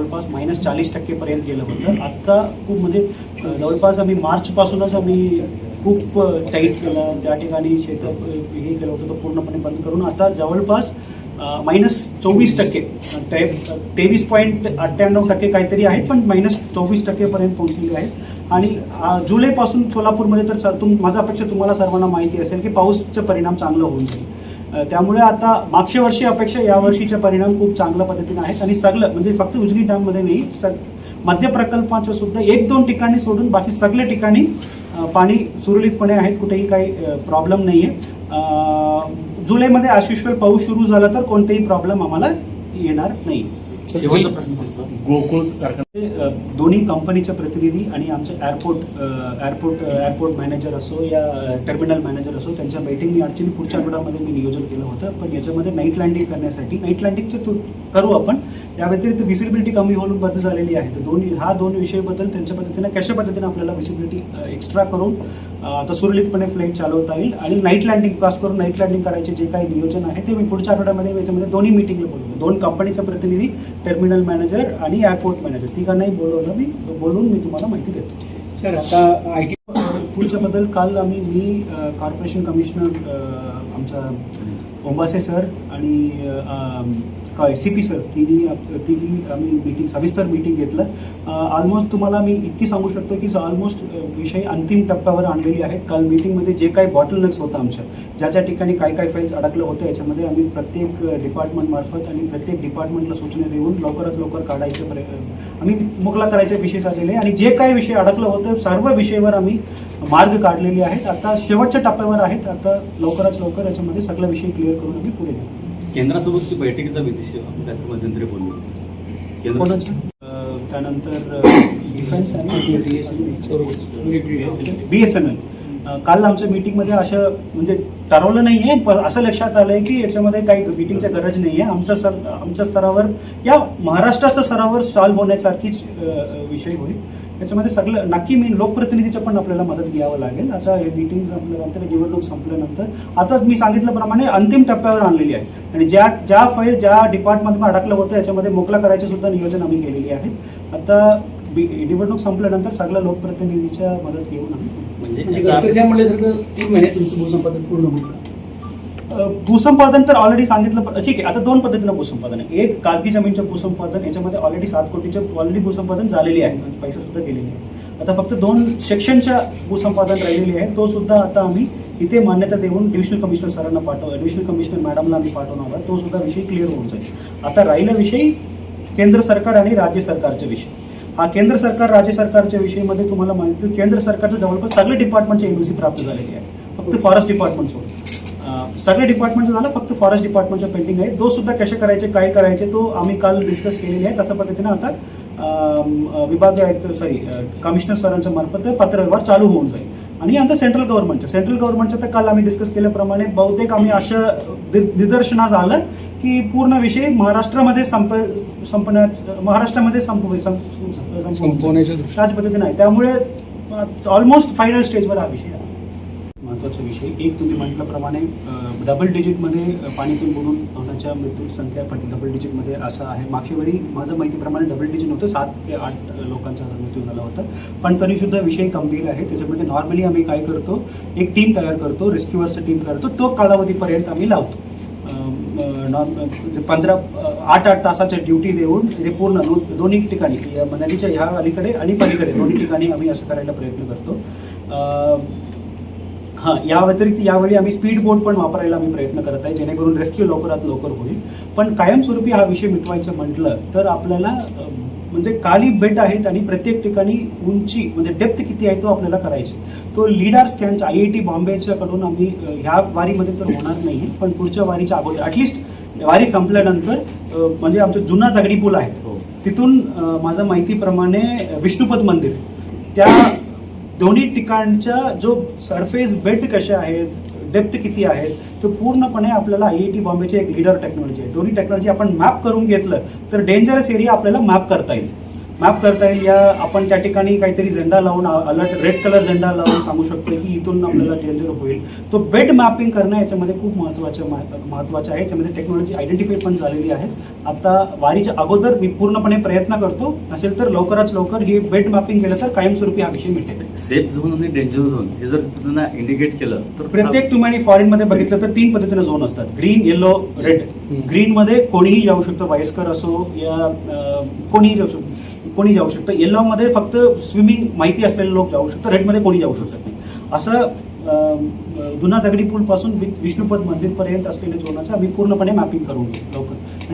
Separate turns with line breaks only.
जवळपास -40% पर्यंत गेलं होतं. आता खूप म्हणजे जवळपास आम्ही मार्चपासूनच आम्ही खूप टाईट केलं, त्या ठिकाणी शेतं हे केलं होतं, तो पूर्णपणे बंद करून आता जवळपास -24%, 23.98% काहीतरी आहेत, पण -24% पर्यंत पोहोचलेले आहेत. आणि जुलैपासून सोलापूरमध्ये तर माझा अपेक्षा तुम्हाला सर्वांना माहिती असेल की पाऊसचा परिणाम चांगला होऊन जाईल. त्यामुळे आता मागच्या वर्षी अपेक्षा यावर्षीचे परिणाम खूप चांगल्या पद्धतीने आहेत. आणि सगळं म्हणजे फक्त उजनी डॅममध्ये नाही, मध्य प्रकल्पाच्या सुद्धा 1-2 ठिकाणी सोडून बाकी सगळ्या ठिकाणी पाणी सुरळीतपणे आहेत, कुठेही काही प्रॉब्लेम नाही आहे. जुलैमध्ये ॲज युजुअल पाऊस सुरू झाला तर कोणतेही प्रॉब्लेम आम्हाला येणार नाही.
गोकुळ कारखाने
दोन्ही कंपनीचे प्रतिनिधी आणि आमचे एअरपोर्ट मॅनेजर असो या टर्मिनल मॅनेजर असो, त्यांच्या बैठक मी ॲक्च्युली पुढच्या आठवड्यामध्ये मी नियोजन केलं होतं. पण याच्यामध्ये नाईट लँडिंग करण्यासाठी नाईट लँडिंगचं करू आपण. या व्यतिरिक्त विजिबिलिटी कमी होऊन बद्दल झालेली आहे. तर दोन विषयाबद्दल त्यांच्या पद्धतीने कशा पद्धतीने आपल्याला विजिबिलिटी एक्स्ट्रा करून आता सुरळीतपणे फ्लाईट चालवता येईल. आणि नाईट लँडिंग खास करून नाईट लँडिंग करायचे जे काही नियोजन आहे ते मी पुढच्या आठवड्यामध्ये याच्यामध्ये दोन्ही मीटिंगला बोलवलं. 2 कंपनीचा प्रतिनिधी, टर्मिनल मॅनेजर आणि एअरपोर्ट मॅनेजर तिघांनाही बोलून मी तुम्हाला माहिती देतो.
सर, आता IT
पुढच्याबद्दल काल मी कॉर्पोरेशन कमिशनर आमचा ओंबासे सर आणि CP सर तिन्ही आम्ही सविस्तर मीटिंग घेतलं. ऑलमोस्ट तुम्हाला मी इतकी सांगू शकतो की ऑलमोस्ट विषय अंतिम टप्प्यावर आणलेली आहेत. काल मीटिंगमध्ये जे काही बॉटलनेक्स होतं आमच्या, ज्या ठिकाणी काय फाईल्स अडकलं होतं, याच्यामध्ये आम्ही प्रत्येक डिपार्टमेंटमार्फत आणि प्रत्येक डिपार्टमेंटला सूचना देऊन लवकरात लवकर काढायचे आम्ही मोकळा करायचे विषय झालेले आहे. आणि जे काही विषय अडकलं होतं सर्व विषयावर आम्ही मार्ग काढलेले आहेत. आता शेवटच्या टप्प्यावर आहेत. आता लवकरात लवकर याच्यामध्ये सगळा विषय क्लिअर करून आम्ही पुढे जाऊ.
केंद्रासोबतची बैठकीचा विषय त्याच्या मध्यंतरी बोललो होतो.
त्यानंतर डिफेन्स आणि BSNL. काल आमच्या मीटिंगमध्ये असं म्हणजे ठरवलं नाही आहे, पण असं लक्षात आलं आहे की याच्यामध्ये काही मीटिंगची गरज नाही आहे. आमच्या स्तरावर या महाराष्ट्राच्या स्तरावर सॉल्व्ह होण्यासारखीच विषय होईल. याच्यामध्ये सगळं नक्की मी लोकप्रतिनिधीचं पण आपल्याला मदत घ्यावं लागेल. आता हे मीटिंग संपल्यानंतर, निवडणूक संपल्यानंतर आता मी सांगितल्याप्रमाणे अंतिम टप्प्यावर आणलेली आहे. आणि ज्या फाईल ज्या डिपार्टमेंटमध्ये अडकलं होतं याच्यामध्ये मोकळा करायचे सुद्धा नियोजन आम्ही केलेली आहेत. आता निवडणूक संपल्यानंतर सगळ्या लोकप्रतिनिधीच्या मदत घेऊन आम्ही
म्हणजे 3 महिने तुमचं भूसंपादन पूर्ण होतं.
भूसंपादन तर ऑलरेडी सांगितलं. ठीक आहे, आता 2 पद्धतीनं भूसंपादन आहे. एक खासगी जमीनचं भूसंपादन, याच्यामध्ये ऑलरेडी 7 कोटीचे ऑलरेडी भूसंपादन झालेली आहे, पैसे सुद्धा गेलेले आहेत. आता फक्त 2 सेक्शनच्या भूसंपादन राहिलेली आहे. तो सुद्धा आता आम्ही इथे मान्यता देऊन डिव्हिजनल कमिशनर सरांना डिव्हिजनल कमिशनर मॅडमला आम्ही पाठवणार आहोत. तो सुद्धा विषय क्लिअर होऊन जाईल. आता राहिला विषय केंद्र सरकार आणि राज्य सरकारचे विषय. हा केंद्र सरकार राज्य सरकारच्या विषयामध्ये तुम्हाला माहिती, केंद्र सरकारचं जवळपास सगळे डिपार्टमेंटचे NOC प्राप्त झालेली आहे. फक्त फॉरेस्ट डिपार्टमेंट सोडून सगळे डिपार्टमेंटचं झालं, फक्त फॉरेस्ट डिपार्टमेंटच्या पेंडिंग आहे. तो सुद्धा कसे करायचे, काय करायचे, तो आम्ही काल डिस्कस केलेले आहे. तशा पद्धतीनं आता कमिशनर सरांच्या मार्फत पत्रव्यवहार चालू होऊन जाईल. आणि आता सेंट्रल गव्हर्नमेंटचं तर काल आम्ही डिस्कस केल्याप्रमाणे बहुतेक आम्ही असं निदर्शनास आलं की पूर्ण विषय महाराष्ट्रामध्ये संपवण्याच्या त्याच पद्धतीने आहे. त्यामुळे ऑलमोस्ट फायनल स्टेजवर हा विषय आहे. महत्त्वाचा विषय एक तुम्ही म्हटल्याप्रमाणे डबल डिजिटमध्ये पाणीतून बुडून होण्याच्या मृत्यू संख्या डबल डिजिटमध्ये असं आहे. मागच्या वेळी माझं माहितीप्रमाणे डबल डिजिट नव्हतं, 7 ते 8 लोकांचा मृत्यू झाला होता. पण तरीसुद्धा विषय गंभीर आहे. त्याच्यामध्ये नॉर्मली आम्ही काय करतो, एक टीम तयार करतो, रेस्क्युअर्सची टीम करतो. तो कालावधीपर्यंत आम्ही लावतो. 8 तासाच्या ड्युटी देऊन ते पूर्ण दोन्ही ठिकाणी नदीच्या ह्या अलीकडे आणि पलीकडे दोन्ही ठिकाणी आम्ही असं करायला प्रयत्न करतो. या व्यतिरिक्त यावेळी आम्ही स्पीड बोट पण वापरायला आम्ही प्रयत्न करत आहे, जेणेकरून रेस्क्यू लवकरात लवकर होईल. पण कायमस्वरूपी हा विषय मिटवायचं म्हटलं तर आपल्याला म्हणजे खाली बेट आहेत आणि प्रत्येक ठिकाणी उंची म्हणजे डेप्थ किती आहे तो आपल्याला करायचे. तो लिडार स्कॅन IIT बॉम्बेच्याकडून आम्ही ह्या वारीमध्ये तर होणार नाही, पण पुढच्या वारीच्या अगोदर ॲटलिस्ट वारी संपल्यानंतर म्हणजे आमचं जुना दगडी पूल आहे तिथून माझ्या माहितीप्रमाणे विष्णुपद मंदिर त्या दोन्ही ठिकाणच्या जो सरफेस बेड कसे आहेत, डेप्थ किती आहेत, तो पूर्णपणे आपल्याला IIT बॉम्बेची एक लीडर टेक्नॉलॉजी आहे. दोन्ही टेक्नॉलॉजी आपण मॅप करून घेतलं तर डेंजरस एरिया आपल्याला मॅप करता येईल. मॅप करता येईल. या आपण त्या ठिकाणी काहीतरी झेंडा लावून अलर्ट रेड कलर झेंडा लावून सांगू शकतो की इथून आपल्याला डेंजर होईल. तो बेड मॅपिंग करणं याच्यामध्ये खूप महत्त्वाचं आहे. याच्यामध्ये टेक्नॉलॉजी आयडेंटिफाय पण झालेली आहे. आता वारीच्या अगोदर मी पूर्णपणे प्रयत्न करतो, असेल तर लवकरात लवकर ही बेड मॅपिंग केलं तर कायमस्वरूपी हा विषय मिळेल.
सेफ झोन आणि डेंजर झोन हे जर त्यांना इंडिकेट केलं तर
प्रत्येक तुम्ही फॉरेनमध्ये बघितलं तर 3 पद्धतीने झोन असतात: ग्रीन, येलो, रेड. ग्रीनमध्ये कोणीही जाऊ शकतं, वयस्कर असो या कोणीही जाऊ शकतं. येल्लोमध्ये फक्त स्विमिंग माहिती असलेले लोक जाऊ शकतात. रेडमध्ये कोणी जाऊ शकत नाही. असं जुना दगडी पूल पासून विष्णुपद मंदिरपर्यंत असलेल्या झोनाचं आम्ही पूर्णपणे मॅपिंग करून घेऊ लवकर.